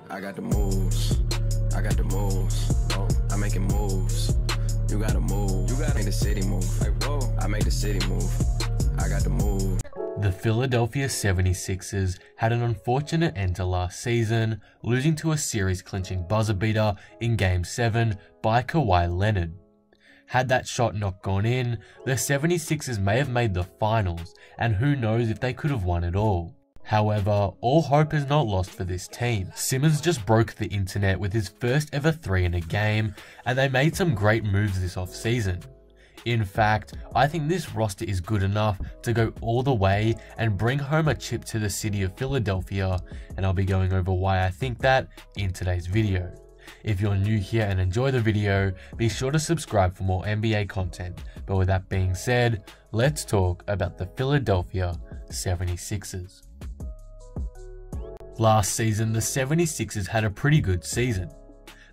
I got the moves. I got the moves. Oh, I'm making moves. You gotta move. You gotta make the city move. Like, whoa. I make the city move. I got the move. The Philadelphia 76ers had an unfortunate end to last season, losing to a series-clinching buzzer beater in Game 7 by Kawhi Leonard. Had that shot not gone in, the 76ers may have made the finals, and who knows if they could have won it all. However, all hope is not lost for this team. Simmons just broke the internet with his first ever 3 in a game, and they made some great moves this offseason. In fact, I think this roster is good enough to go all the way and bring home a chip to the city of Philadelphia, and I'll be going over why I think that in today's video. If you're new here and enjoy the video, be sure to subscribe for more NBA content. But with that being said, let's talk about the Philadelphia 76ers. Last season, the 76ers had a pretty good season.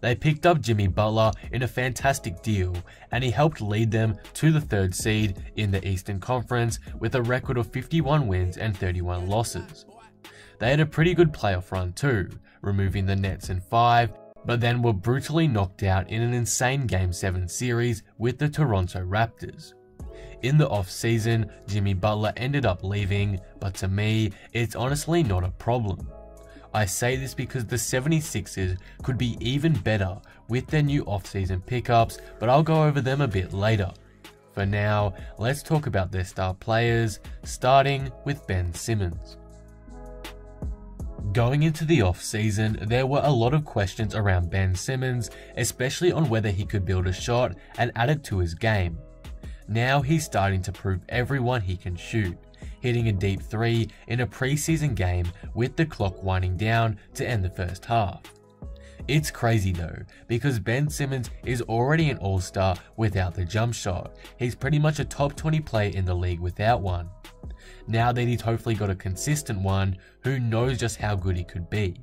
They picked up Jimmy Butler in a fantastic deal, and he helped lead them to the 3rd seed in the Eastern Conference with a record of 51 wins and 31 losses. They had a pretty good playoff run too, removing the Nets in 5, but then were brutally knocked out in an insane Game 7 series with the Toronto Raptors. In the off-season, Jimmy Butler ended up leaving, but to me, it's honestly not a problem. I say this because the 76ers could be even better with their new off-season pickups, but I'll go over them a bit later. For now, let's talk about their star players, starting with Ben Simmons. Going into the off-season, there were a lot of questions around Ben Simmons, especially on whether he could build a shot and add it to his game. Now he's starting to prove everyone he can shoot, hitting a deep 3 in a preseason game with the clock winding down to end the first half. It's crazy though, because Ben Simmons is already an all-star without the jump shot. He's pretty much a top 20 player in the league without one. Now that he's hopefully got a consistent one, who knows just how good he could be.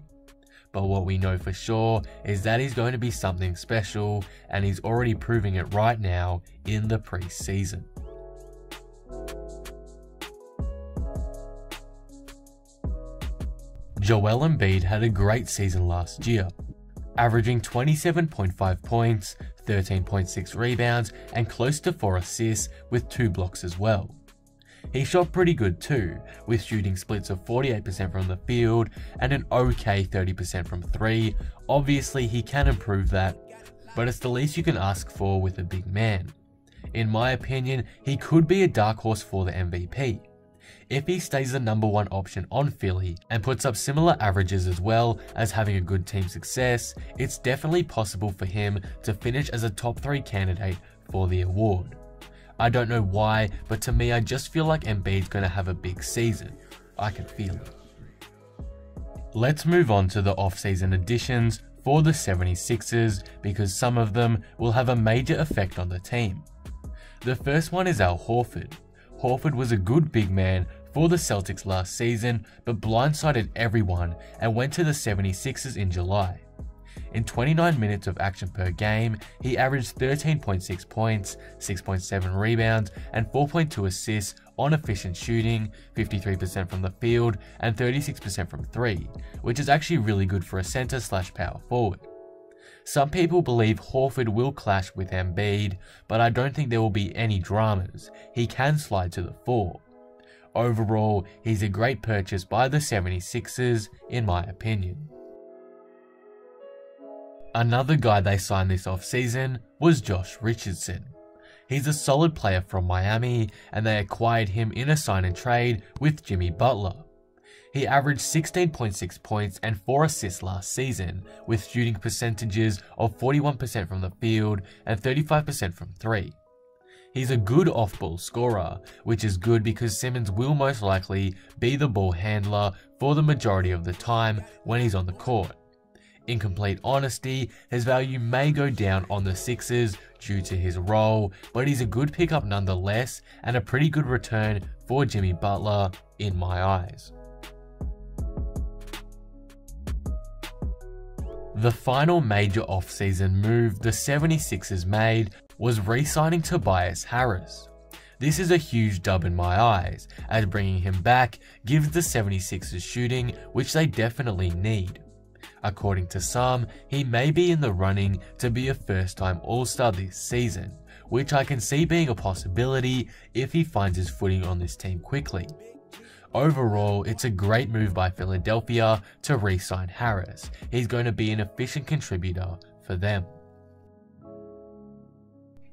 But what we know for sure is that he's going to be something special, and he's already proving it right now in the preseason. Joel Embiid had a great season last year, averaging 27.5 points, 13.6 rebounds, and close to 4 assists with 2 blocks as well. He shot pretty good too, with shooting splits of 48% from the field and an okay 30% from 3. Obviously he can improve that, but it's the least you can ask for with a big man. In my opinion, he could be a dark horse for the MVP. If he stays the #1 option on Philly and puts up similar averages as well as having a good team success, it's definitely possible for him to finish as a top 3 candidate for the award. I don't know why, but to me I just feel like Embiid's going to have a big season. I can feel it. Let's move on to the off-season additions for the 76ers, because some of them will have a major effect on the team. The first one is Al Horford. Horford was a good big man for the Celtics last season, but blindsided everyone and went to the 76ers in July. In 29 minutes of action per game, he averaged 13.6 points, 6.7 rebounds, and 4.2 assists on efficient shooting, 53% from the field, and 36% from 3, which is actually really good for a center/power forward. Some people believe Horford will clash with Embiid, but I don't think there will be any dramas. He can slide to the 4. Overall, he's a great purchase by the 76ers, in my opinion. Another guy they signed this offseason was Josh Richardson. He's a solid player from Miami, and they acquired him in a sign and trade with Jimmy Butler. He averaged 16.6 points and 4 assists last season, with shooting percentages of 41% from the field and 35% from 3. He's a good off-ball scorer, which is good because Simmons will most likely be the ball handler for the majority of the time when he's on the court. In complete honesty, his value may go down on the Sixers due to his role, but he's a good pickup nonetheless and a pretty good return for Jimmy Butler in my eyes. The final major offseason move the 76ers made was re-signing Tobias Harris. This is a huge dub in my eyes, as bringing him back gives the 76ers shooting, which they definitely need. According to some, he may be in the running to be a first-time All-Star this season, which I can see being a possibility if he finds his footing on this team quickly. Overall, it's a great move by Philadelphia to re-sign Harris. He's going to be an efficient contributor for them.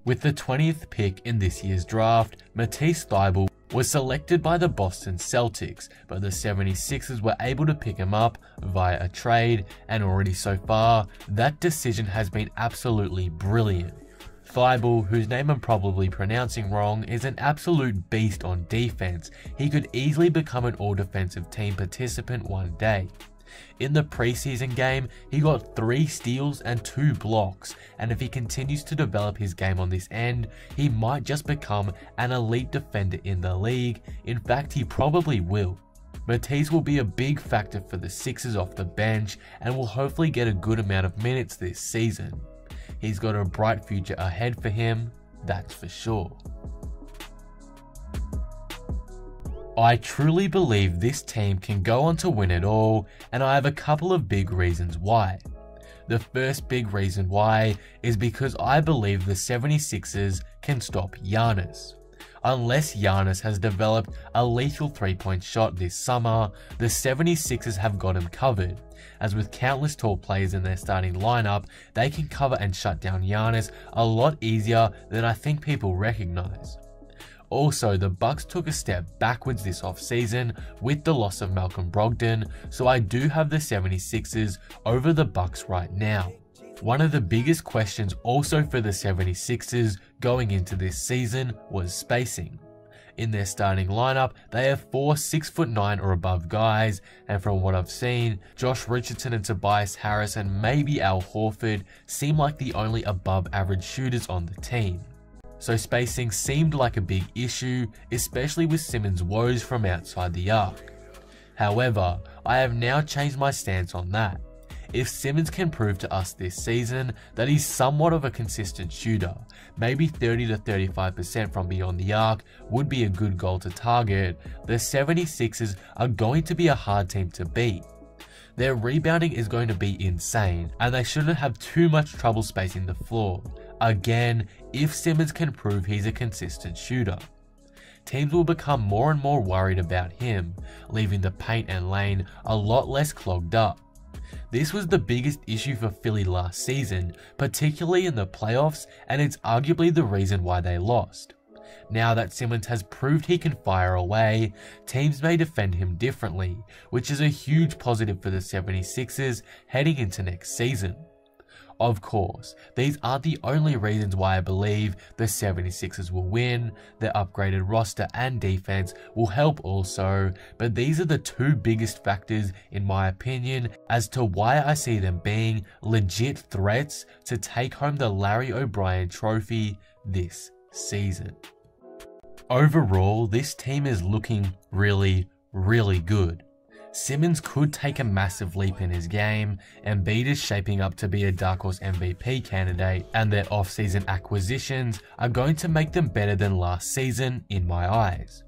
With the 20th pick in this year's draft, Matisse Thybulle was selected by the Boston Celtics, but the 76ers were able to pick him up via a trade, and already so far, that decision has been absolutely brilliant. Thybulle, whose name I'm probably pronouncing wrong, is an absolute beast on defense. He could easily become an all-defensive team participant one day. In the preseason game, he got 3 steals and 2 blocks, and if he continues to develop his game on this end, he might just become an elite defender in the league. In fact, he probably will. Matisse will be a big factor for the Sixers off the bench and will hopefully get a good amount of minutes this season. He's got a bright future ahead for him, that's for sure. I truly believe this team can go on to win it all, and I have a couple of big reasons why. The first big reason why is because I believe the 76ers can stop Giannis. Unless Giannis has developed a lethal 3-point shot this summer, the 76ers have got him covered. As with countless tall players in their starting lineup, they can cover and shut down Giannis a lot easier than I think people recognize. Also, the Bucks took a step backwards this offseason with the loss of Malcolm Brogdon, so I do have the 76ers over the Bucks right now. One of the biggest questions also for the 76ers going into this season was spacing. In their starting lineup, they have 4 6'9" or above guys, and from what I've seen, Josh Richardson and Tobias Harris and maybe Al Horford seem like the only above average shooters on the team. So spacing seemed like a big issue, especially with Simmons' woes from outside the arc. However, I have now changed my stance on that. If Simmons can prove to us this season that he's somewhat of a consistent shooter, maybe 30 to 35% from beyond the arc would be a good goal to target, the 76ers are going to be a hard team to beat. Their rebounding is going to be insane, and they shouldn't have too much trouble spacing the floor. Again, if Simmons can prove he's a consistent shooter. Teams will become more and more worried about him, leaving the paint and lane a lot less clogged up. This was the biggest issue for Philly last season, particularly in the playoffs, and it's arguably the reason why they lost. Now that Simmons has proved he can fire away, teams may defend him differently, which is a huge positive for the 76ers heading into next season. Of course, these aren't the only reasons why I believe the 76ers will win. Their upgraded roster and defense will help also, but these are the 2 biggest factors in my opinion as to why I see them being legit threats to take home the Larry O'Brien trophy this season. Overall, this team is looking really good. Simmons could take a massive leap in his game, Embiid is shaping up to be a dark horse MVP candidate, and their off-season acquisitions are going to make them better than last season in my eyes.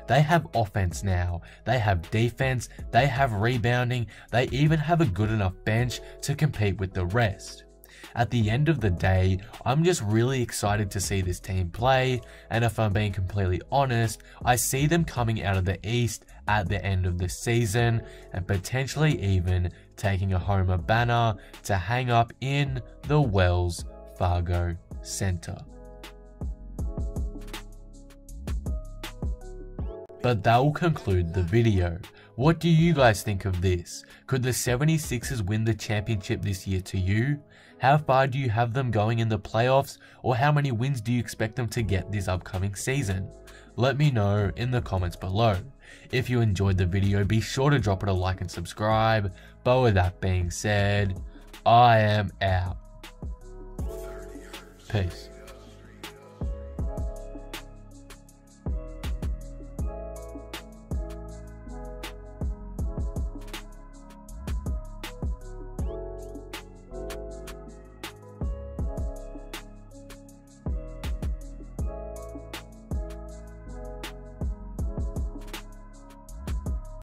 They have offense now, they have defense, they have rebounding, they even have a good enough bench to compete with the rest. At the end of the day, I'm just really excited to see this team play, and if I'm being completely honest, I see them coming out of the East at the end of the season and potentially even taking a Homer banner to hang up in the Wells Fargo Center. But that will conclude the video. What do you guys think of this? Could the 76ers win the championship this year to you? How far do you have them going in the playoffs, or how many wins do you expect them to get this upcoming season? Let me know in the comments below. If you enjoyed the video, be sure to drop it a like and subscribe. But with that being said, I am out. Peace.